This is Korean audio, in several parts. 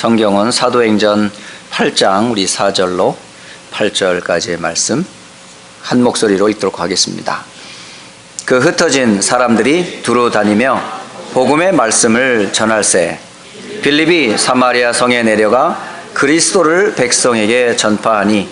성경은 사도행전 8장 우리 4절로 8절까지의 말씀 한 목소리로 읽도록 하겠습니다. 그 흩어진 사람들이 두루 다니며 복음의 말씀을 전할세 빌립이 사마리아 성에 내려가 그리스도를 백성에게 전파하니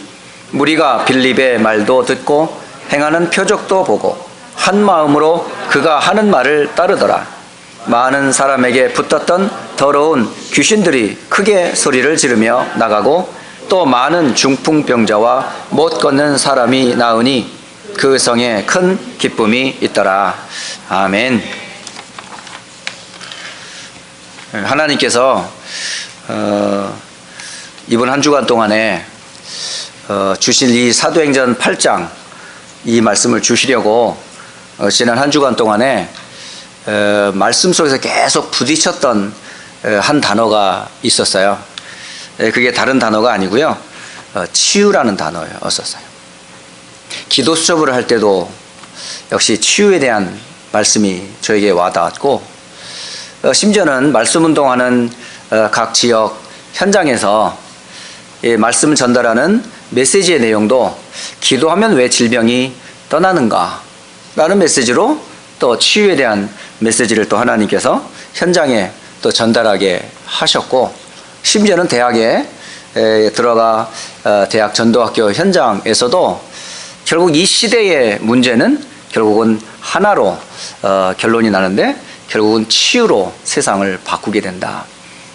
무리가 빌립의 말도 듣고 행하는 표적도 보고 한 마음으로 그가 하는 말을 따르더라. 많은 사람에게 붙었던 더러운 귀신들이 크게 소리를 지르며 나가고 또 많은 중풍병자와 못 걷는 사람이 나으니 그 성에 큰 기쁨이 있더라. 아멘. 하나님께서 이번 한 주간 동안에 주신 이 사도행전 8장 이 말씀을 주시려고 지난 한 주간 동안에 말씀 속에서 계속 부딪혔던 한 단어가 있었어요. 그게 다른 단어가 아니고요, 치유라는 단어였었어요. 기도 수첩을 할 때도 역시 치유에 대한 말씀이 저에게 와닿았고, 심지어는 말씀 운동하는 각 지역 현장에서 말씀을 전달하는 메시지의 내용도 기도하면 왜 질병이 떠나는가 라는 메시지로 또 치유에 대한 메시지를 또 하나님께서 현장에 또 전달하게 하셨고, 심지어는 대학에 들어가 대학 전도학교 현장에서도 결국 이 시대의 문제는 결국은 하나로 결론이 나는데 결국은 치유로 세상을 바꾸게 된다.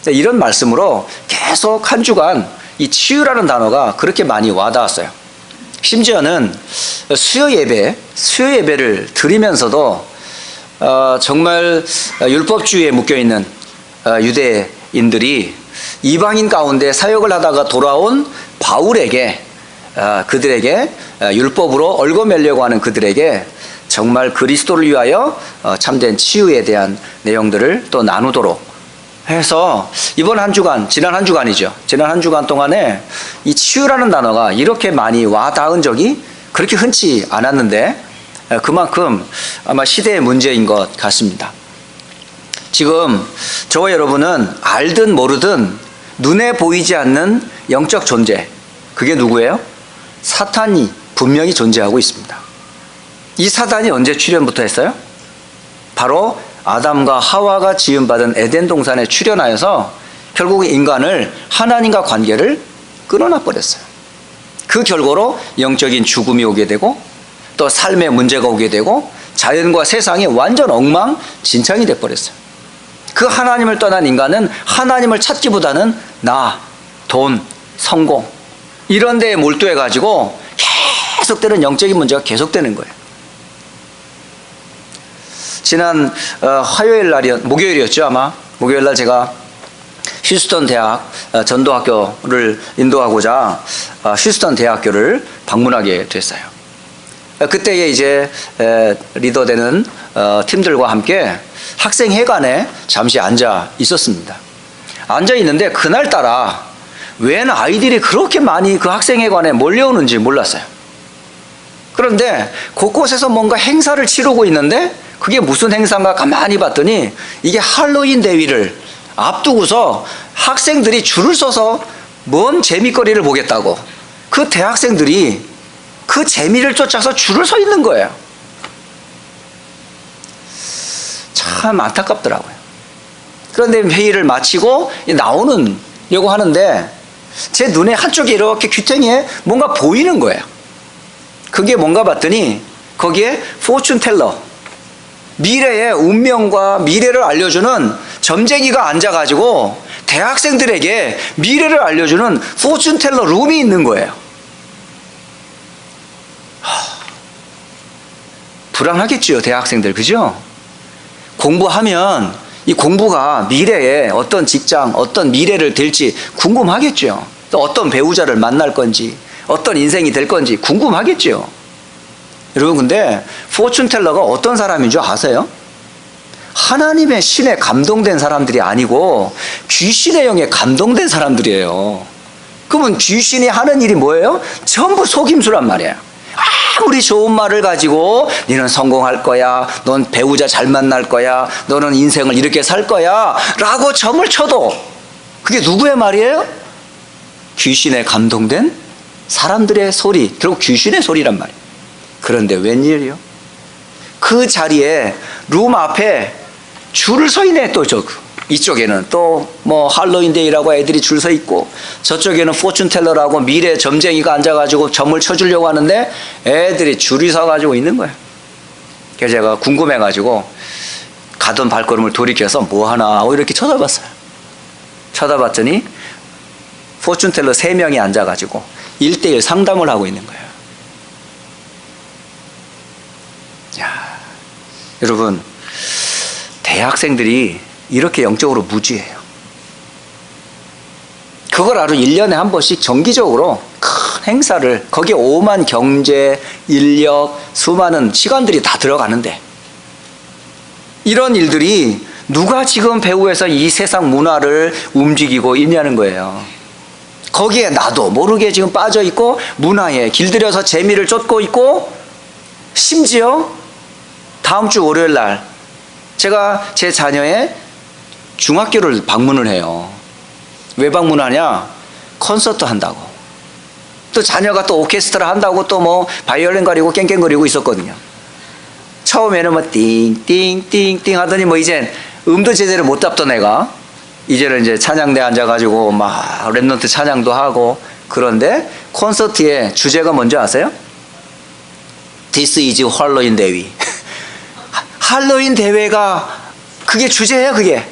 이런 말씀으로 계속 한 주간 이 치유라는 단어가 그렇게 많이 와닿았어요. 심지어는 수요 예배를 드리면서도 정말 율법주의에 묶여있는 유대인들이 이방인 가운데 사역을 하다가 돌아온 바울에게 그들에게 율법으로 얽어매려고 하는 그들에게 정말 그리스도를 위하여 참된 치유에 대한 내용들을 또 나누도록 해서 이번 한 주간, 지난 한 주간이죠. 지난 한 주간 동안에 이 치유라는 단어가 이렇게 많이 와닿은 적이 그렇게 흔치 않았는데 그만큼 아마 시대의 문제인 것 같습니다. 지금 저와 여러분은 알든 모르든 눈에 보이지 않는 영적 존재, 그게 누구예요? 사탄이 분명히 존재하고 있습니다. 이 사단이 언제 출현부터 했어요? 바로 아담과 하와가 지음받은 에덴 동산에 출현하여서 결국 인간을 하나님과 관계를 끊어놔 버렸어요. 그 결과로 영적인 죽음이 오게 되고 또 삶의 문제가 오게 되고 자연과 세상이 완전 엉망진창이 돼버렸어요. 그 하나님을 떠난 인간은 하나님을 찾기보다는 나, 돈, 성공 이런 데에 몰두해가지고 계속되는 영적인 문제가 계속되는 거예요. 지난 목요일이었죠 아마. 목요일날 제가 휴스턴 대학 전도학교를 인도하고자 휴스턴 대학교를 방문하게 됐어요. 그때에 이제 리더되는 팀들과 함께 학생회관에 잠시 앉아 있었습니다. 앉아 있는데 그날따라 웬 아이들이 그렇게 많이 그 학생회관에 몰려오는지 몰랐어요. 그런데 곳곳에서 뭔가 행사를 치르고 있는데 그게 무슨 행사인가 가만히 봤더니 이게 할로윈 대회를 앞두고서 학생들이 줄을 서서 뭔 재미거리를 보겠다고 그 대학생들이 그 재미를 쫓아서 줄을 서 있는 거예요. 참 안타깝더라고요. 그런데 회의를 마치고 나오려고 하는데 제 눈에 한쪽에 이렇게 귀퉁이에 뭔가 보이는 거예요. 그게 뭔가 봤더니 거기에 포춘 텔러, 미래의 운명과 미래를 알려주는 점쟁이가 앉아가지고 대학생들에게 미래를 알려주는 포춘 텔러 룸이 있는 거예요. 불안하겠죠, 대학생들, 그죠? 공부하면 이 공부가 미래에 어떤 직장, 어떤 미래를 될지 궁금하겠죠. 또 어떤 배우자를 만날 건지, 어떤 인생이 될 건지 궁금하겠죠. 여러분, 근데 포춘텔러가 어떤 사람인 줄 아세요? 하나님의 신에 감동된 사람들이 아니고 귀신의 영에 감동된 사람들이에요. 그러면 귀신이 하는 일이 뭐예요? 전부 속임수란 말이에요. 아무리 좋은 말을 가지고 너는 성공할 거야, 넌 배우자 잘 만날 거야, 너는 인생을 이렇게 살 거야 라고 점을 쳐도 그게 누구의 말이에요? 귀신에 감동된 사람들의 소리, 결국 귀신의 소리란 말이에요. 그런데 웬일이요? 그 자리에 룸 앞에 줄을 서 있네. 또 이쪽에는 또 뭐 할로윈데이라고 애들이 줄 서 있고, 저쪽에는 포춘텔러라고 미래 점쟁이가 앉아가지고 점을 쳐주려고 하는데 애들이 줄이 서가지고 있는 거예요. 그래서 제가 궁금해가지고 가던 발걸음을 돌이켜서 뭐 하나 하고 이렇게 쳐다봤어요. 쳐다봤더니 포춘텔러 3명이 앉아가지고 1대1 상담을 하고 있는 거예요. 야, 여러분, 대학생들이 이렇게 영적으로 무지해요. 그걸 하루 1년에 한 번씩 정기적으로 큰 행사를, 거기에 오만 경제, 인력, 수많은 시간들이 다 들어가는데, 이런 일들이 누가 지금 배후에서 이 세상 문화를 움직이고 있냐는 거예요. 거기에 나도 모르게 지금 빠져 있고 문화에 길들여서 재미를 쫓고 있고, 심지어 다음 주 월요일 날 제가 제 자녀의 중학교를 방문을 해요. 왜 방문하냐? 콘서트 한다고. 또 자녀가 또 오케스트라 한다고 또 뭐 바이올린 가리고 깽깽거리고 있었거든요. 처음에는 뭐 띵띵띵띵 하더니 뭐 이젠 음도 제대로 못 잡던 애가 이제는 이제 찬양대 앉아가지고 막 랩넌트 찬양도 하고. 그런데 콘서트의 주제가 뭔지 아세요? This is 할로윈 대회. 할로윈 대회가 그게 주제예요. 그게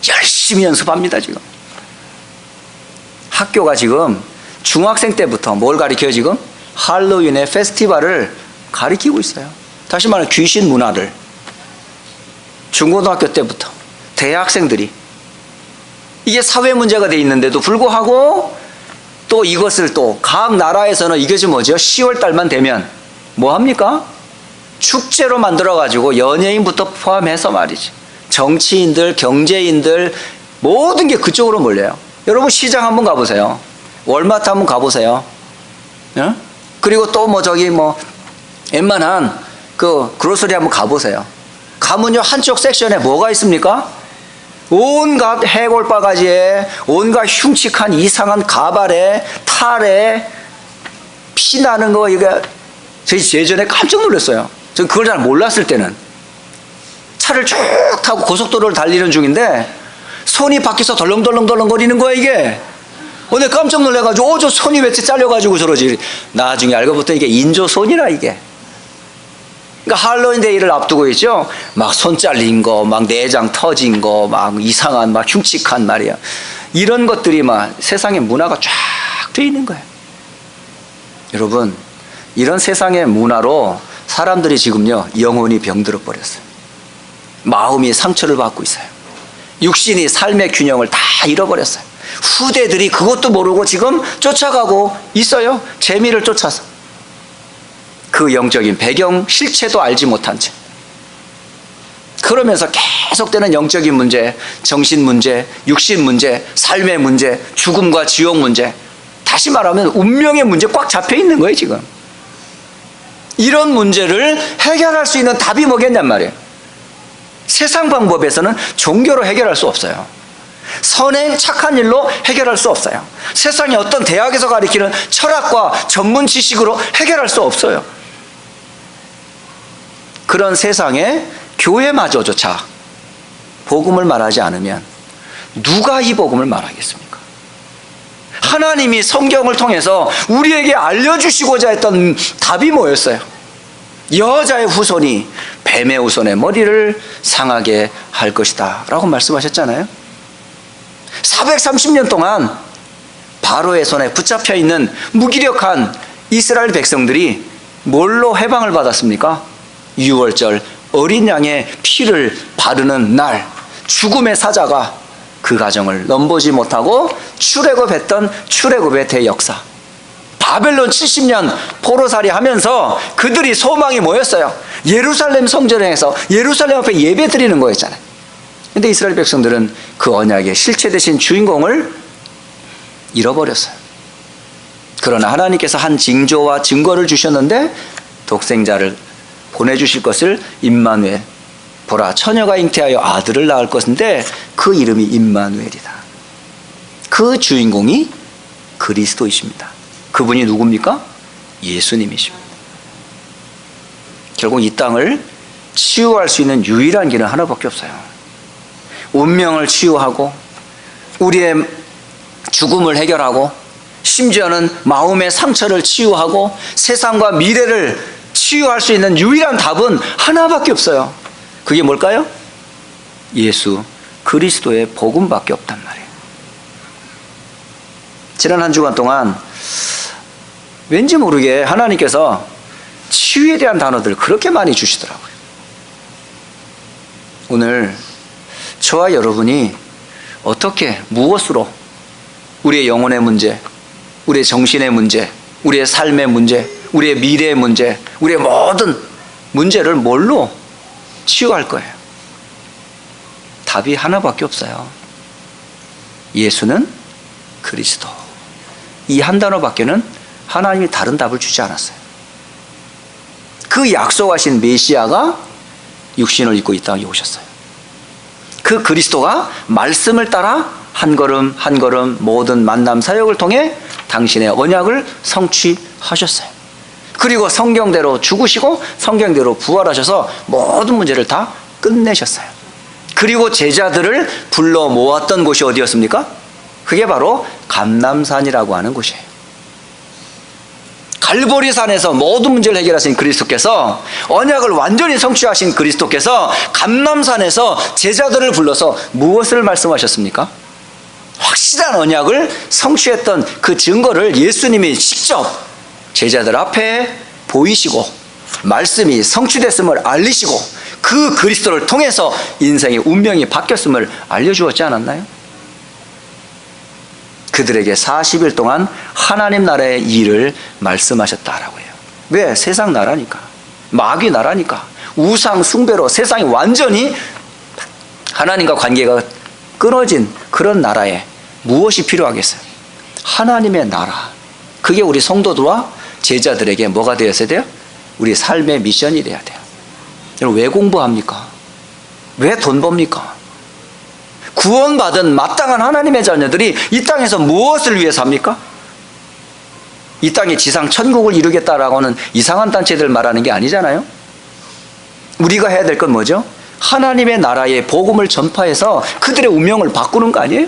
열심히 연습합니다. 지금 학교가 지금 중학생 때부터 뭘 가르쳐요? 지금 할로윈의 페스티벌을 가르치고 있어요. 다시 말하면 귀신 문화를 중고등학교 때부터 대학생들이. 이게 사회 문제가 돼 있는데도 불구하고 또 이것을 또 각 나라에서는 이것이 뭐죠? 10월 달만 되면 뭐 합니까? 축제로 만들어 가지고 연예인부터 포함해서 말이지, 정치인들, 경제인들 모든 게 그쪽으로 몰려요. 여러분 시장 한번 가보세요. 월마트 한번 가보세요. 예? 그리고 또 뭐 저기 뭐 웬만한 그 그로서리 한번 가보세요. 가면요 한쪽 섹션에 뭐가 있습니까? 온갖 해골바가지에, 온갖 흉측한 이상한 가발에, 탈에, 피나는 거, 이거 저희 예전에 깜짝 놀랐어요. 전 그걸 잘 몰랐을 때는. 차를 쭉 타고 고속도로를 달리는 중인데 손이 밖에서 덜렁덜렁 거리는 거야 이게. 오늘 깜짝 놀라가지고 저 손이 왜 잘려가지고 저러지. 나중에 알고 보니 이게 인조손이라 이게. 그러니까 할로윈 데이를 앞두고 있죠. 막 손 잘린 거, 막 내장 터진 거, 막 이상한 막 흉측한 말이야. 이런 것들이 막 세상의 문화가 쫙 돼 있는 거예요. 여러분, 이런 세상의 문화로 사람들이 지금요 영혼이 병들어 버렸어요. 마음이 상처를 받고 있어요. 육신이 삶의 균형을 다 잃어버렸어요. 후대들이 그것도 모르고 지금 쫓아가고 있어요. 재미를 쫓아서. 그 영적인 배경 실체도 알지 못한 채. 그러면서 계속되는 영적인 문제, 정신 문제, 육신 문제, 삶의 문제, 죽음과 지옥 문제, 다시 말하면 운명의 문제 꽉 잡혀 있는 거예요 지금. 이런 문제를 해결할 수 있는 답이 뭐겠냔 말이에요. 세상 방법에서는 종교로 해결할 수 없어요. 선행 착한 일로 해결할 수 없어요. 세상의 어떤 대학에서 가르치는 철학과 전문 지식으로 해결할 수 없어요. 그런 세상에 교회마저조차 복음을 말하지 않으면 누가 이 복음을 말하겠습니까? 하나님이 성경을 통해서 우리에게 알려주시고자 했던 답이 뭐였어요? 여자의 후손이 뱀의 후손의 머리를 상하게 할 것이다 라고 말씀하셨잖아요. 430년 동안 바로의 손에 붙잡혀 있는 무기력한 이스라엘 백성들이 뭘로 해방을 받았습니까? 유월절 어린 양의 피를 바르는 날, 죽음의 사자가 그 가정을 넘보지 못하고 출애굽했던 출애굽의 대역사. 바벨론 70년 포로살이 하면서 그들이 소망이 뭐였어요? 예루살렘 성전에서 예루살렘 앞에 예배 드리는 거였잖아요. 근데 이스라엘 백성들은 그 언약의 실체 되신 주인공을 잃어버렸어요. 그러나 하나님께서 한 징조와 증거를 주셨는데 독생자를 보내주실 것을 임마누엘, 보라 처녀가 잉태하여 아들을 낳을 것인데 그 이름이 임마누엘이다. 그 주인공이 그리스도이십니다. 그분이 누굽니까? 예수님이십니다. 결국 이 땅을 치유할 수 있는 유일한 길은 하나밖에 없어요. 운명을 치유하고 우리의 죽음을 해결하고 심지어는 마음의 상처를 치유하고 세상과 미래를 치유할 수 있는 유일한 답은 하나밖에 없어요. 그게 뭘까요? 예수 그리스도의 복음밖에 없단 말이에요. 지난 한 주간 동안 왠지 모르게 하나님께서 치유에 대한 단어들을 그렇게 많이 주시더라고요. 오늘 저와 여러분이 어떻게 무엇으로 우리의 영혼의 문제, 우리의 정신의 문제, 우리의 삶의 문제, 우리의 미래의 문제, 우리의 모든 문제를 뭘로 치유할 거예요? 답이 하나밖에 없어요. 예수는 그리스도. 이 한 단어밖에는 하나님이 다른 답을 주지 않았어요. 그 약속하신 메시아가 육신을 입고 이 땅에 오셨어요. 그 그리스도가 말씀을 따라 한 걸음 한 걸음 모든 만남 사역을 통해 당신의 언약을 성취하셨어요. 그리고 성경대로 죽으시고 성경대로 부활하셔서 모든 문제를 다 끝내셨어요. 그리고 제자들을 불러 모았던 곳이 어디였습니까? 그게 바로 감람산이라고 하는 곳이에요. 갈보리산에서 모든 문제를 해결하신 그리스도께서, 언약을 완전히 성취하신 그리스도께서 감람산에서 제자들을 불러서 무엇을 말씀하셨습니까? 확실한 언약을 성취했던 그 증거를 예수님이 직접 제자들 앞에 보이시고 말씀이 성취됐음을 알리시고 그 그리스도를 통해서 인생의 운명이 바뀌었음을 알려주었지 않았나요? 그들에게 40일 동안 하나님 나라의 일을 말씀하셨다라고 해요. 왜? 세상 나라니까, 마귀 나라니까, 우상 숭배로 세상이 완전히 하나님과 관계가 끊어진 그런 나라에 무엇이 필요하겠어요? 하나님의 나라. 그게 우리 성도들과 제자들에게 뭐가 되었어야 돼요? 우리 삶의 미션이 돼야 돼요. 여러분, 왜 공부합니까? 왜 돈 법니까? 구원받은 마땅한 하나님의 자녀들이 이 땅에서 무엇을 위해서 합니까? 이 땅에 지상 천국을 이루겠다라고는 이상한 단체들 말하는 게 아니잖아요. 우리가 해야 될 건 뭐죠? 하나님의 나라의 복음을 전파해서 그들의 운명을 바꾸는 거 아니에요?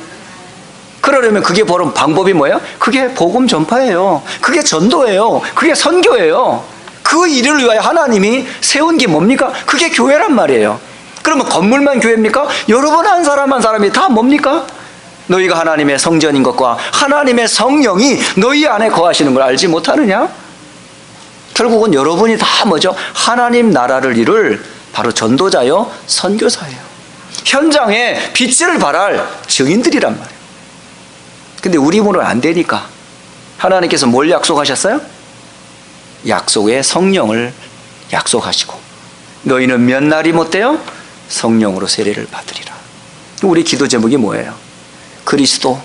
그러려면 그게 바로 방법이 뭐예요? 그게 복음 전파예요. 그게 전도예요. 그게 선교예요. 그 일을 위하여 하나님이 세운 게 뭡니까? 그게 교회란 말이에요. 그러면 건물만 교회입니까? 여러분 한 사람 한 사람이 다 뭡니까? 너희가 하나님의 성전인 것과 하나님의 성령이 너희 안에 거하시는 걸 알지 못하느냐? 결국은 여러분이 다 뭐죠? 하나님 나라를 이룰 바로 전도자요, 선교사예요. 현장에 빛을 발할 증인들이란 말이에요. 근데 우리 몸은 안 되니까 하나님께서 뭘 약속하셨어요? 약속의 성령을 약속하시고 너희는 몇 날이 못돼요? 성령으로 세례를 받으리라. 우리 기도 제목이 뭐예요? 그리스도,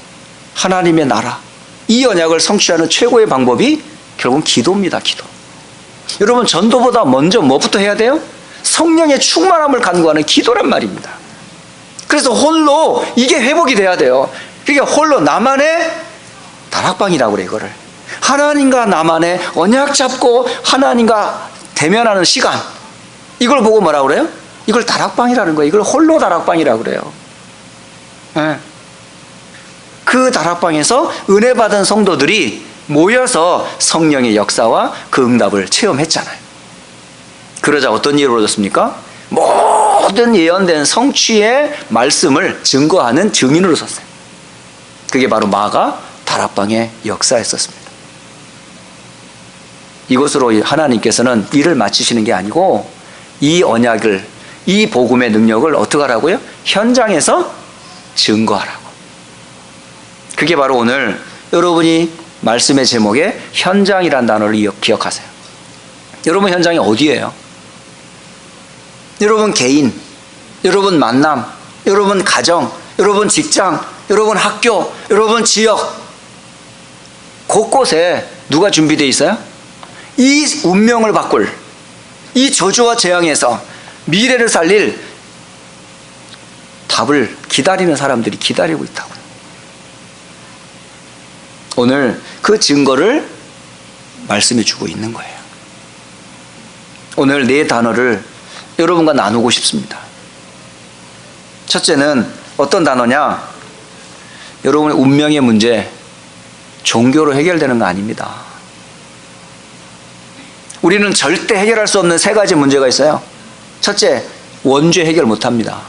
하나님의 나라, 이 언약을 성취하는 최고의 방법이 결국은 기도입니다. 기도. 여러분, 전도보다 먼저 뭐부터 해야 돼요? 성령의 충만함을 간구하는 기도란 말입니다. 그래서 홀로 이게 회복이 돼야 돼요. 그러니까 홀로 나만의 다락방이라고 그래. 이거를 하나님과 나만의 언약 잡고 하나님과 대면하는 시간, 이걸 보고 뭐라고 그래요? 이걸 다락방이라는 거예요. 이걸 홀로 다락방이라고 그래요. 네. 그 다락방에서 은혜 받은 성도들이 모여서 성령의 역사와 그 응답을 체험했잖아요. 그러자 어떤 일이 벌어졌습니까? 모든 예언된 성취의 말씀을 증거하는 증인으로 섰어요. 그게 바로 마가 다락방의 역사였었습니다. 이것으로 하나님께서는 일을 마치시는 게 아니고 이 언약을, 이 복음의 능력을 어떻게 하라고요? 현장에서 증거하라고. 그게 바로 오늘 여러분이 말씀의 제목에 현장이라는 단어를 기억하세요. 여러분 현장이 어디예요? 여러분 개인, 여러분 만남, 여러분 가정, 여러분 직장, 여러분 학교, 여러분 지역, 곳곳에 누가 준비되어 있어요? 이 운명을 바꿀, 이 저주와 재앙에서 미래를 살릴 답을 기다리는 사람들이 기다리고 있다고요. 오늘 그 증거를 말씀해 주고 있는 거예요. 오늘 네 단어를 여러분과 나누고 싶습니다. 첫째는 어떤 단어냐? 여러분의 운명의 문제, 종교로 해결되는 거 아닙니다. 우리는 절대 해결할 수 없는 세 가지 문제가 있어요. 첫째, 원죄 해결 못합니다.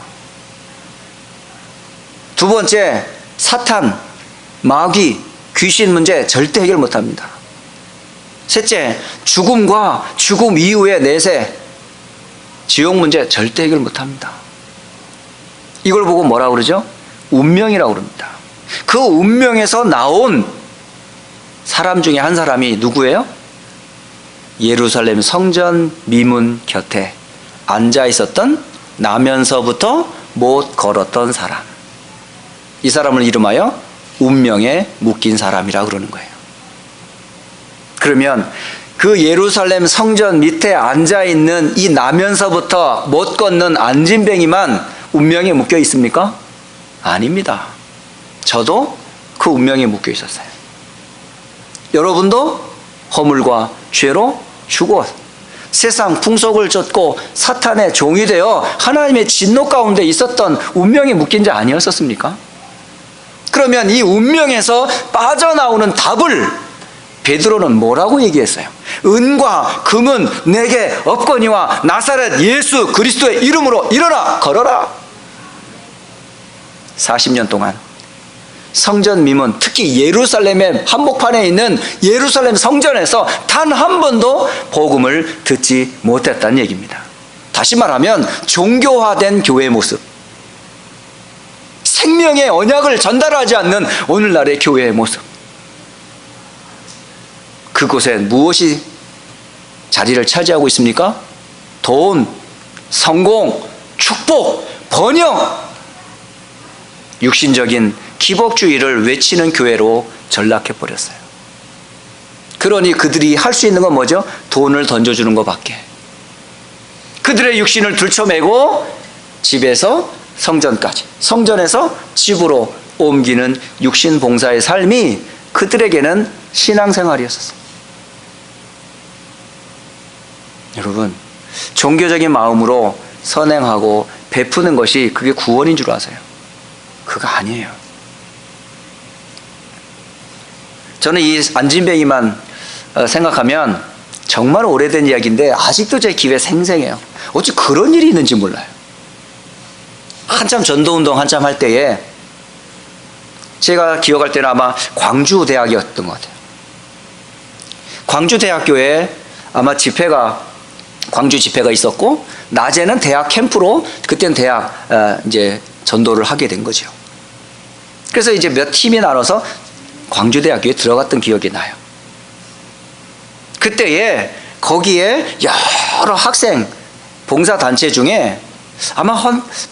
두 번째, 사탄, 마귀, 귀신 문제 절대 해결 못합니다. 셋째, 죽음과 죽음 이후의 내세, 지옥 문제 절대 해결 못합니다. 이걸 보고 뭐라고 그러죠? 운명이라고 그럽니다. 그 운명에서 나온 사람 중에 한 사람이 누구예요? 예루살렘 성전 미문 곁에 앉아 있었던, 나면서부터 못 걸었던 사람. 이 사람을 이름하여 운명에 묶인 사람이라고 그러는 거예요. 그러면 그 예루살렘 성전 밑에 앉아 있는 이 나면서부터 못 걷는 안진뱅이만 운명에 묶여 있습니까? 아닙니다. 저도 그 운명에 묶여 있었어요. 여러분도 허물과 죄로 죽어 세상 풍속을 쫓고 사탄의 종이 되어 하나님의 진노 가운데 있었던 운명에 묶인 자 아니었었습니까? 그러면 이 운명에서 빠져나오는 답을 베드로는 뭐라고 얘기했어요? 은과 금은 내게 없거니와 나사렛 예수 그리스도의 이름으로 일어나 걸어라. 40년 동안 성전 미문, 특히 예루살렘의 한복판에 있는 예루살렘 성전에서 단 한 번도 복음을 듣지 못했다는 얘기입니다. 다시 말하면 종교화된 교회의 모습, 생명의 언약을 전달하지 않는 오늘날의 교회의 모습. 그곳에 무엇이 자리를 차지하고 있습니까? 돈, 성공, 축복, 번영, 육신적인 기복주의를 외치는 교회로 전락해버렸어요. 그러니 그들이 할 수 있는 건 뭐죠? 돈을 던져주는 것밖에. 그들의 육신을 들쳐매고 집에서 성전까지, 성전에서 집으로 옮기는 육신 봉사의 삶이 그들에게는 신앙생활이었어요. 여러분, 종교적인 마음으로 선행하고 베푸는 것이 그게 구원인 줄 아세요? 그거 아니에요. 저는 이 안진뱅이만 생각하면 정말 오래된 이야기인데 아직도 제 귀에 생생해요. 어찌 그런 일이 있는지 몰라요. 한참 전도운동 한참 할 때에 제가 기억할 때는 아마 광주대학이었던 것 같아요. 광주대학교에 아마 광주 집회가 있었고, 낮에는 대학 캠프로 그때는 대학 이제 전도를 하게 된 거죠. 그래서 이제 몇 팀이 나눠서 광주대학교에 들어갔던 기억이 나요. 그때에 거기에 여러 학생 봉사단체 중에 아마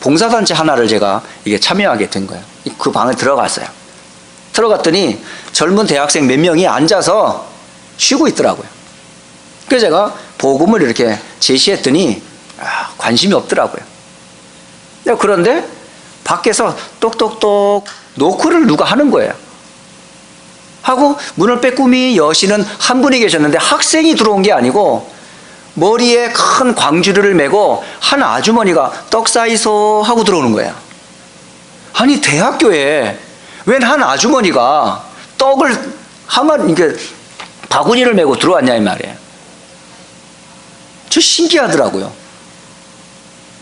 봉사단체 하나를 제가 이게 참여하게 된 거예요. 그 방에 들어갔어요. 들어갔더니 젊은 대학생 몇 명이 앉아서 쉬고 있더라고요. 그래서 제가 복음을 이렇게 제시했더니 관심이 없더라고요. 그런데 밖에서 똑똑똑 노크를 누가 하는 거예요. 하고 문을 빼꼼히 여시는 한 분이 계셨는데 학생이 들어온 게 아니고 머리에 큰 광주리를 메고 한 아주머니가 떡 사이소 하고 들어오는 거예요. 아니, 대학교에 웬 한 아주머니가 떡을 이게 바구니를 메고 들어왔냐 이 말이에요. 저 신기하더라고요.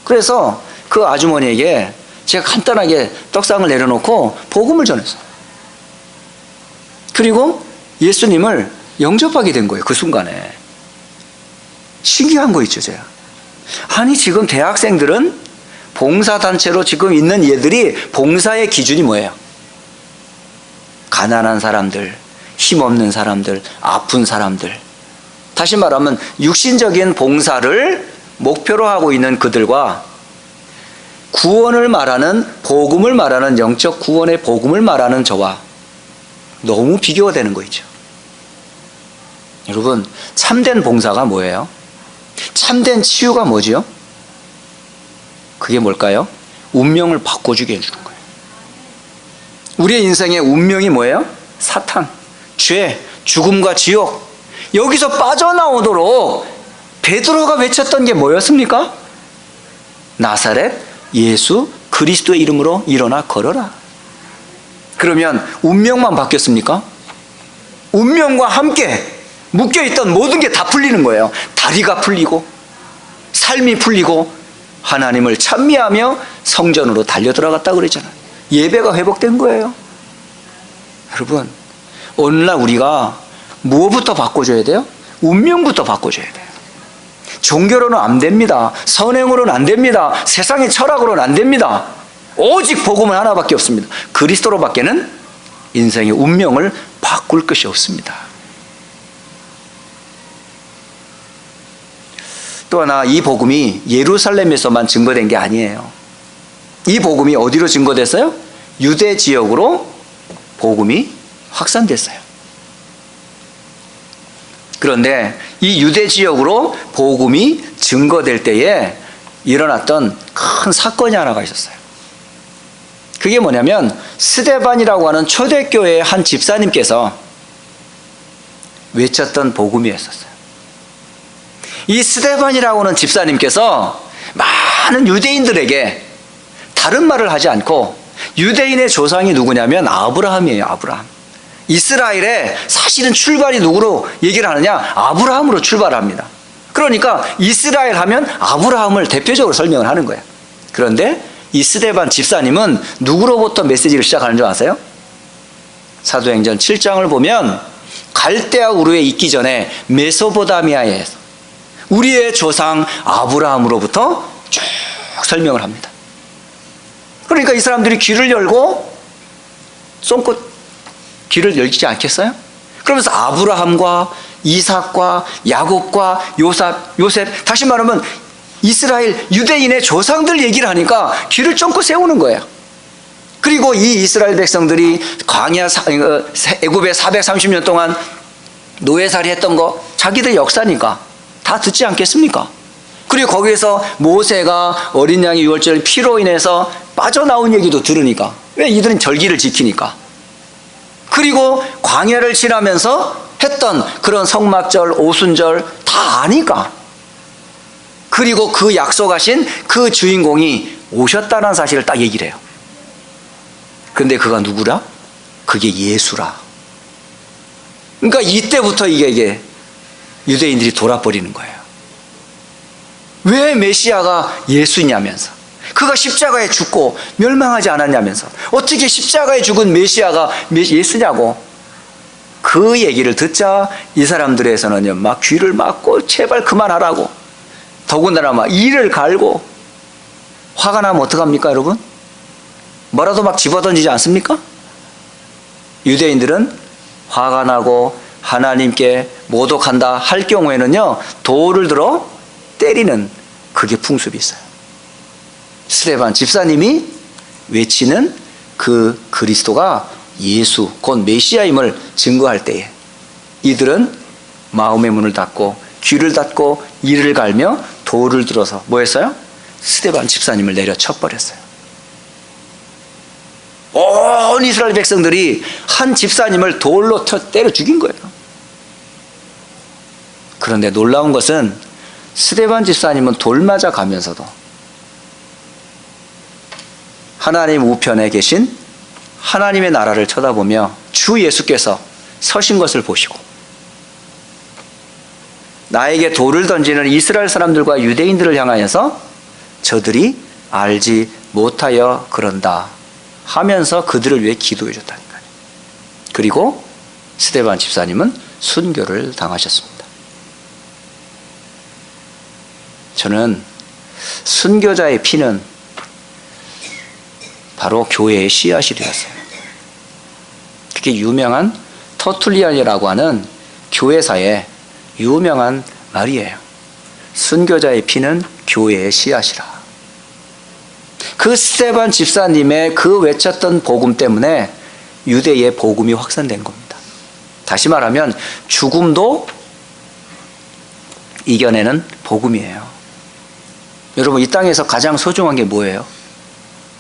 그래서 그 아주머니에게 제가 간단하게 떡상을 내려놓고 복음을 전했어요. 그리고 예수님을 영접하게 된 거예요. 그 순간에. 신기한 거 있죠, 제가. 아니, 지금 대학생들은 봉사단체로 지금 있는 얘들이 봉사의 기준이 뭐예요? 가난한 사람들, 힘없는 사람들, 아픈 사람들. 다시 말하면 육신적인 봉사를 목표로 하고 있는 그들과 구원을 말하는, 복음을 말하는, 영적 구원의 복음을 말하는 저와 너무 비교가 되는 거 있죠. 여러분, 참된 봉사가 뭐예요? 참된 치유가 뭐지요? 그게 뭘까요? 운명을 바꿔주게 해주는 거예요. 우리의 인생의 운명이 뭐예요? 사탄, 죄, 죽음과 지옥. 여기서 빠져나오도록 베드로가 외쳤던 게 뭐였습니까? 나사렛 예수 그리스도의 이름으로 일어나 걸어라. 그러면 운명만 바뀌었습니까? 운명과 함께 묶여있던 모든 게 다 풀리는 거예요. 다리가 풀리고 삶이 풀리고 하나님을 찬미하며 성전으로 달려들어갔다고 그랬잖아요. 예배가 회복된 거예요. 여러분, 오늘날 우리가 무엇부터 바꿔줘야 돼요? 운명부터 바꿔줘야 돼요. 종교로는 안 됩니다. 선행으로는 안 됩니다. 세상의 철학으로는 안 됩니다. 오직 복음은 하나밖에 없습니다. 그리스도로밖에는 인생의 운명을 바꿀 것이 없습니다. 또 하나, 이 복음이 예루살렘에서만 증거된 게 아니에요. 이 복음이 어디로 증거됐어요? 유대 지역으로 복음이 확산됐어요. 그런데 이 유대 지역으로 복음이 증거될 때에 일어났던 큰 사건이 하나가 있었어요. 그게 뭐냐면 스데반이라고 하는 초대교회의 한 집사님께서 외쳤던 복음이었어요. 이 스데반이라고 하는 집사님께서 많은 유대인들에게 다른 말을 하지 않고, 유대인의 조상이 누구냐면 아브라함이에요. 아브라함. 이스라엘의 사실은 출발이 누구로 얘기를 하느냐? 아브라함으로 출발합니다. 그러니까 이스라엘 하면 아브라함을 대표적으로 설명을 하는 거예요. 그런데 이 스데반 집사님은 누구로부터 메시지를 시작하는 줄 아세요? 사도행전 7장을 보면 갈대아 우르에 있기 전에 메소포타미아에서 우리의 조상 아브라함으로부터 쭉 설명을 합니다. 그러니까 이 사람들이 귀를 열고 쫑긋 귀를 열지 않겠어요? 그러면서 아브라함과 이삭과 야곱과 요셉, 다시 말하면 이스라엘 유대인의 조상들 얘기를 하니까 귀를 쫑긋 세우는 거예요. 그리고 이 이스라엘 백성들이 광야 애굽에 430년 동안 노예살이 했던 거 자기들 역사니까 다 듣지 않겠습니까? 그리고 거기에서 모세가 어린 양의 유월절 피로 인해서 빠져나온 얘기도 들으니까, 왜 이들은 절기를 지키니까. 그리고 광야를 지나면서 했던 그런 성막절, 오순절 다 아니까. 그리고 그 약속하신 그 주인공이 오셨다는 사실을 딱 얘기를 해요. 근데 그가 누구라? 그게 예수라. 그러니까 이때부터 이게 유대인들이 돌아버리는 거예요. 왜 메시아가 예수냐면서, 그가 십자가에 죽고 멸망하지 않았냐면서, 어떻게 십자가에 죽은 메시아가 예수냐고. 그 얘기를 듣자 이 사람들에서는요, 막 귀를 막고 제발 그만하라고, 더군다나 막 이를 갈고. 화가 나면 어떡합니까 여러분? 뭐라도 막 집어던지지 않습니까? 유대인들은 화가 나고 하나님께 모독한다 할 경우에는요, 돌을 들어 때리는 그게 풍습이 있어요. 스데반 집사님이 외치는 그 그리스도가 예수 곧 메시아임을 증거할 때에 이들은 마음의 문을 닫고 귀를 닫고 이를 갈며 돌을 들어서 뭐 했어요? 스데반 집사님을 내려쳐버렸어요. 온 이스라엘 백성들이 한 집사님을 돌로 때려 죽인 거예요. 그런데 놀라운 것은 스데반 집사님은 돌 맞아 가면서도 하나님 우편에 계신 하나님의 나라를 쳐다보며 주 예수께서 서신 것을 보시고, 나에게 돌을 던지는 이스라엘 사람들과 유대인들을 향하여서 저들이 알지 못하여 그런다 하면서 그들을 위해 기도해 줬다니까요. 그리고 스데반 집사님은 순교를 당하셨습니다. 저는 순교자의 피는 바로 교회의 씨앗이 되었어요. 그게 유명한 터툴리안이라고 하는 교회사의 유명한 말이에요. 순교자의 피는 교회의 씨앗이라. 그 스데반 집사님의 그 외쳤던 복음 때문에 유대의 복음이 확산된 겁니다. 다시 말하면 죽음도 이겨내는 복음이에요. 여러분, 이 땅에서 가장 소중한 게 뭐예요?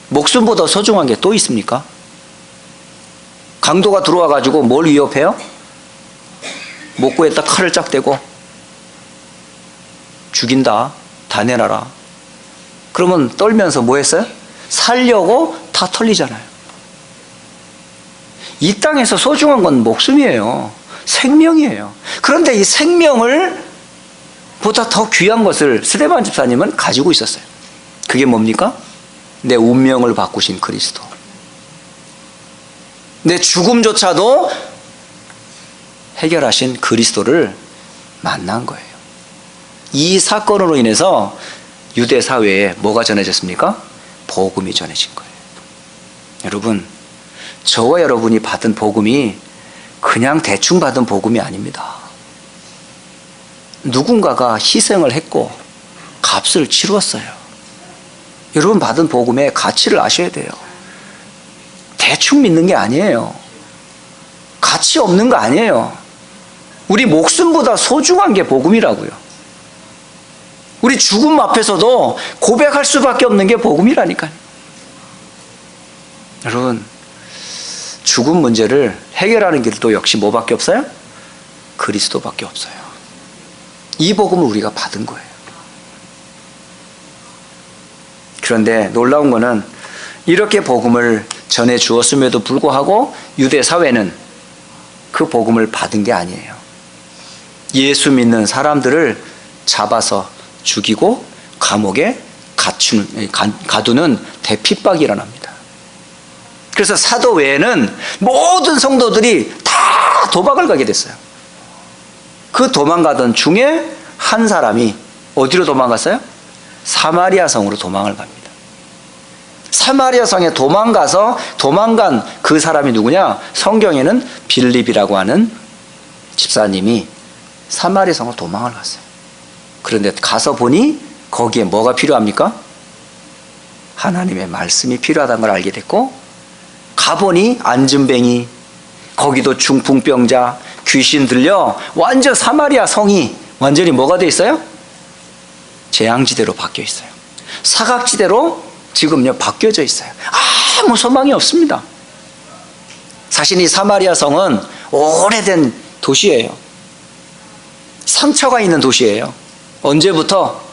목숨보다 소중한 게 또 있습니까? 강도가 들어와 가지고 뭘 위협해요? 목구에다 칼을 짝 대고 죽인다, 다 내놔라. 그러면 떨면서 뭐 했어요? 살려고 다 털리잖아요. 이 땅에서 소중한 건 목숨이에요. 생명이에요. 그런데 이 생명을 보다 더 귀한 것을 스데반 집사님은 가지고 있었어요. 그게 뭡니까? 내 운명을 바꾸신 그리스도. 내 죽음조차도 해결하신 그리스도를 만난 거예요. 이 사건으로 인해서 유대 사회에 뭐가 전해졌습니까? 복음이 전해진 거예요. 여러분, 저와 여러분이 받은 복음이 그냥 대충 받은 복음이 아닙니다. 누군가가 희생을 했고 값을 치루었어요. 여러분 받은 복음의 가치를 아셔야 돼요. 대충 믿는 게 아니에요. 가치 없는 거 아니에요. 우리 목숨보다 소중한 게 복음이라고요. 우리 죽음 앞에서도 고백할 수밖에 없는 게 복음이라니까요. 여러분, 죽음 문제를 해결하는 길도 역시 뭐밖에 없어요? 그리스도밖에 없어요. 이 복음을 우리가 받은 거예요. 그런데 놀라운 거는 이렇게 복음을 전해 주었음에도 불구하고 유대 사회는 그 복음을 받은 게 아니에요. 예수 믿는 사람들을 잡아서 죽이고 감옥에 가두는 대핍박이 일어납니다. 그래서 사도 외에는 모든 성도들이 다 도박을 가게 됐어요. 그 도망가던 중에 한 사람이 어디로 도망갔어요? 사마리아 성으로 도망을 갑니다. 사마리아 성에 도망간 그 사람이 누구냐? 성경에는 빌립이라고 하는 집사님이 사마리아 성으로 도망을 갔어요. 그런데 가서 보니 거기에 뭐가 필요합니까? 하나님의 말씀이 필요하다는 걸 알게 됐고, 가보니 안진뱅이, 거기도 중풍병자, 귀신 들려 완전 사마리아 성이 완전히 뭐가 돼 있어요? 재앙지대로 바뀌어 있어요. 사각지대로 지금요 바뀌어져 있어요. 아무 소망이 없습니다. 사실 이 사마리아 성은 오래된 도시예요. 상처가 있는 도시예요. 언제부터?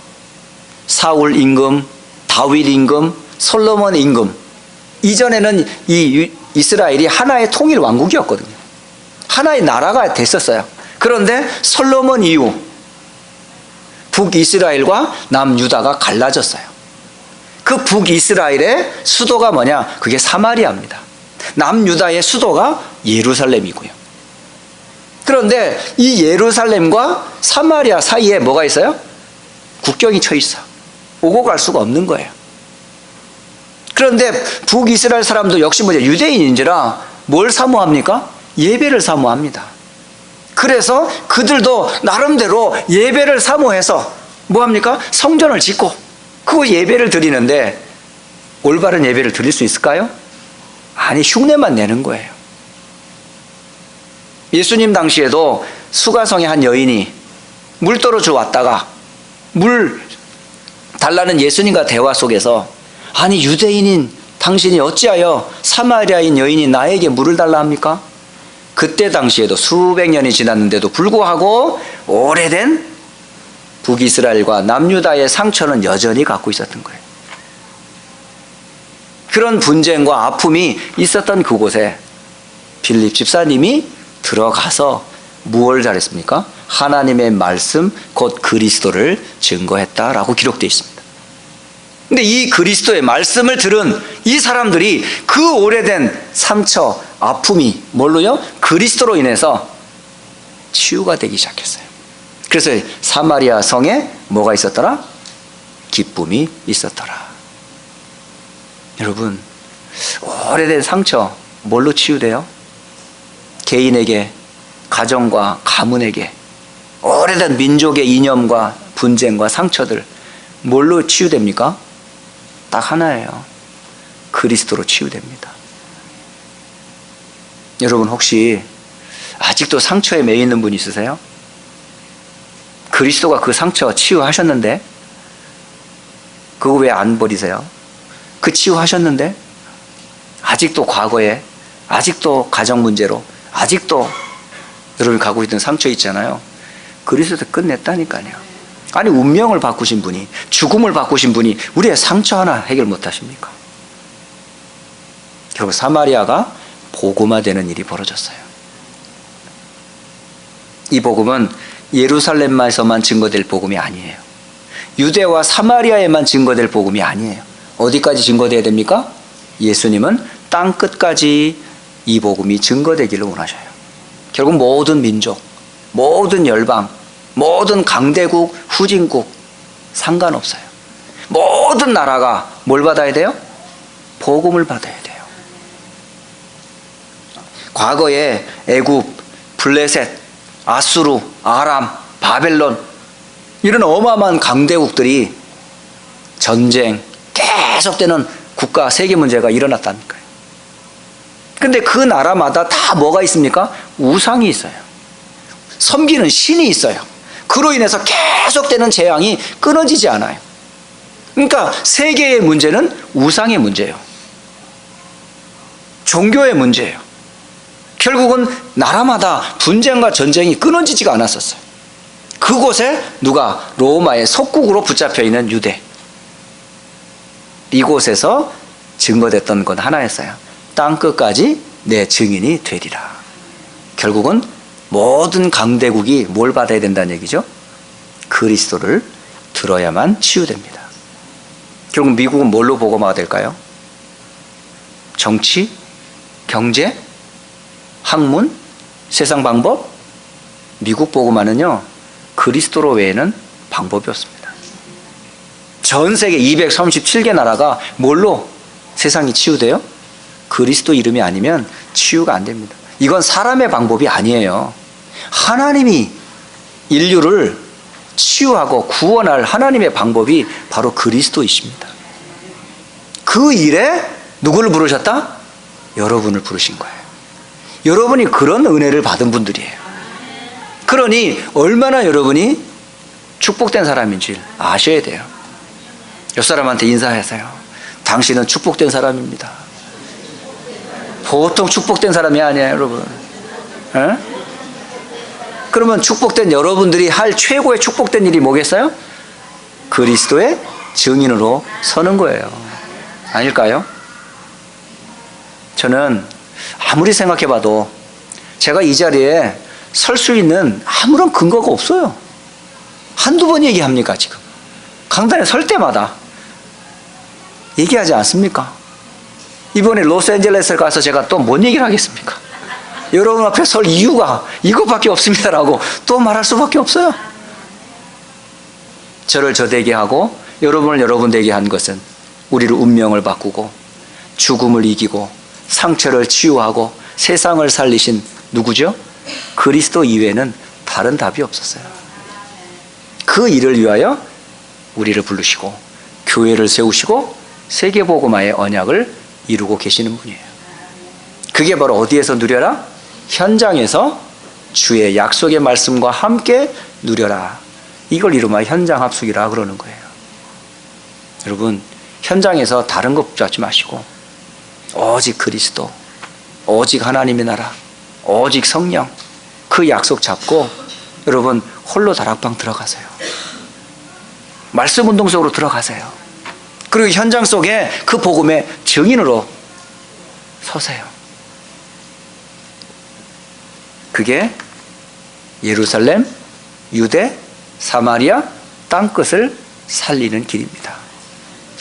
사울 임금, 다윗 임금, 솔로몬 임금. 이전에는 이 이스라엘이 하나의 통일 왕국이었거든요. 하나의 나라가 됐었어요. 그런데 솔로몬 이후 북이스라엘과 남유다가 갈라졌어요. 그 북이스라엘의 수도가 뭐냐? 그게 사마리아입니다. 남유다의 수도가 예루살렘이고요. 그런데 이 예루살렘과 사마리아 사이에 뭐가 있어요? 국경이 쳐 있어. 오고 갈 수가 없는 거예요. 그런데 북이스라엘 사람도 역시 뭐냐? 유대인인지라 뭘 사모합니까? 예배를 사모합니다. 그래서 그들도 나름대로 예배를 사모해서 뭐합니까? 성전을 짓고 그 예배를 드리는데 올바른 예배를 드릴 수 있을까요? 아니, 흉내만 내는 거예요. 예수님 당시에도 수가성의 한 여인이 물 떨어져 왔다가 물 달라는 예수님과 대화 속에서, 아니 유대인인 당신이 어찌하여 사마리아인 여인이 나에게 물을 달라 합니까? 그때 당시에도 수백 년이 지났는데도 불구하고 오래된 북이스라엘과 남유다의 상처는 여전히 갖고 있었던 거예요. 그런 분쟁과 아픔이 있었던 그곳에 빌립 집사님이 들어가서 무엇을 잘했습니까? 하나님의 말씀 곧 그리스도를 증거했다라고 기록되어 있습니다. 근데 이 그리스도의 말씀을 들은 이 사람들이 그 오래된 상처, 아픔이 뭘로요? 그리스도로 인해서 치유가 되기 시작했어요. 그래서 사마리아 성에 뭐가 있었더라? 기쁨이 있었더라. 여러분, 오래된 상처 뭘로 치유돼요? 개인에게, 가정과 가문에게 오래된 민족의 이념과 분쟁과 상처들 뭘로 치유됩니까? 딱 하나예요. 그리스도로 치유됩니다. 여러분, 혹시 아직도 상처에 매여 있는 분 있으세요? 그리스도가 그 상처 치유하셨는데 그거 왜 안 버리세요? 그 치유하셨는데 아직도 과거에, 아직도 가정 문제로, 아직도 여러분이 가고 있던 상처 있잖아요. 그리스도에서 끝냈다니까요. 아니, 운명을 바꾸신 분이, 죽음을 바꾸신 분이 우리의 상처 하나 해결 못 하십니까? 결국 사마리아가 복음화되는 일이 벌어졌어요. 이 복음은 예루살렘에서만 증거될 복음이 아니에요. 유대와 사마리아에만 증거될 복음이 아니에요. 어디까지 증거돼야 됩니까? 예수님은 땅 끝까지 이 복음이 증거되기를 원하셔요. 결국 모든 민족, 모든 열방, 모든 강대국, 후진국 상관없어요. 모든 나라가 뭘 받아야 돼요? 복음을 받아야 돼요. 과거에 애굽, 블레셋, 아수르, 아람, 바벨론 이런 어마어마한 강대국들이 전쟁, 계속되는 국가, 세계 문제가 일어났다니까요. 근데 그 나라마다 다 뭐가 있습니까? 우상이 있어요. 섬기는 신이 있어요. 그로 인해서 계속되는 재앙이 끊어지지 않아요. 그러니까 세계의 문제는 우상의 문제예요. 종교의 문제예요. 결국은 나라마다 분쟁과 전쟁이 끊어지지가 않았었어요. 그곳에 누가? 로마의 속국으로 붙잡혀 있는 유대. 이곳에서 증거됐던 건 하나였어요. 땅 끝까지 내 증인이 되리라. 결국은 모든 강대국이 뭘 받아야 된다는 얘기죠? 그리스도를 들어야만 치유됩니다. 결국 미국은 뭘로 복음화가 될까요? 정치? 경제? 학문? 세상 방법? 미국 복음화는요, 그리스도로 외에는 방법이 없습니다. 전 세계 237개 나라가 뭘로 세상이 치유돼요? 그리스도 이름이 아니면 치유가 안 됩니다. 이건 사람의 방법이 아니에요. 하나님이 인류를 치유하고 구원할 하나님의 방법이 바로 그리스도이십니다. 그 일에 누구를 부르셨다? 여러분을 부르신 거예요. 여러분이 그런 은혜를 받은 분들이에요. 그러니 얼마나 여러분이 축복된 사람인지 아셔야 돼요. 옆 사람한테 인사하세요. 당신은 축복된 사람입니다. 보통 축복된 사람이 아니에요, 여러분. 에? 그러면 축복된 여러분들이 할 최고의 축복된 일이 뭐겠어요? 그리스도의 증인으로 서는 거예요. 아닐까요? 저는 아무리 생각해봐도 제가 이 자리에 설 수 있는 아무런 근거가 없어요. 한두 번 얘기합니까, 지금? 강단에 설 때마다 얘기하지 않습니까? 이번에 로스앤젤레스에 가서 제가 또 뭔 얘기를 하겠습니까? 여러분 앞에 설 이유가 이것밖에 없습니다라고 또 말할 수밖에 없어요. 저를 저 되게 하고 여러분을 여러분 되게 한 것은 우리를 운명을 바꾸고 죽음을 이기고 상처를 치유하고 세상을 살리신 누구죠? 그리스도 이외에는 다른 답이 없었어요. 그 일을 위하여 우리를 부르시고 교회를 세우시고 세계복음화의 언약을 이루고 계시는 분이에요. 그게 바로 어디에서 누려라? 현장에서 주의 약속의 말씀과 함께 누려라. 이걸 이름하여 현장합숙이라 그러는 거예요. 여러분, 현장에서 다른 것 붙잡지 마시고 오직 그리스도, 오직 하나님의 나라, 오직 성령, 그 약속 잡고 여러분 홀로 다락방 들어가세요. 말씀 운동 속으로 들어가세요. 그리고 현장 속에 그 복음의 증인으로 서세요. 그게 예루살렘, 유대, 사마리아 땅끝을 살리는 길입니다.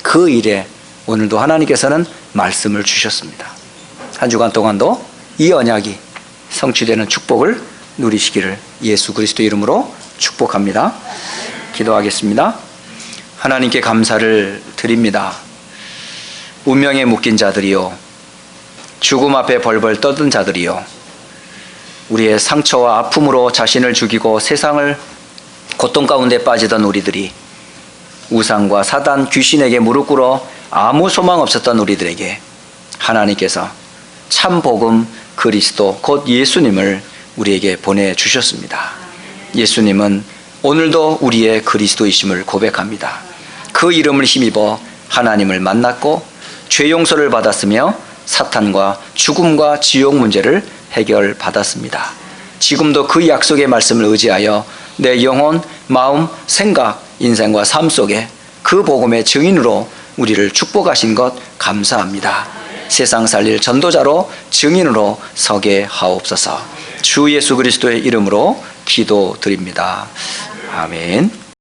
그 일에 오늘도 하나님께서는 말씀을 주셨습니다. 한 주간 동안도 이 언약이 성취되는 축복을 누리시기를 예수 그리스도 이름으로 축복합니다. 기도하겠습니다. 하나님께 감사를 드립니다. 운명에 묶인 자들이요, 죽음 앞에 벌벌 떠든 자들이요, 우리의 상처와 아픔으로 자신을 죽이고 세상을 고통 가운데 빠지던 우리들이 우상과 사단, 귀신에게 무릎 꿇어 아무 소망 없었던 우리들에게 하나님께서 참 복음 그리스도 곧 예수님을 우리에게 보내주셨습니다. 예수님은 오늘도 우리의 그리스도이심을 고백합니다. 그 이름을 힘입어 하나님을 만났고 죄 용서를 받았으며 사탄과 죽음과 지옥 문제를 해결받았습니다. 지금도 그 약속의 말씀을 의지하여 내 영혼, 마음, 생각, 인생과 삶 속에 그 복음의 증인으로 우리를 축복하신 것 감사합니다. 세상 살릴 전도자로 증인으로 서게 하옵소서. 주 예수 그리스도의 이름으로 기도드립니다. 아멘.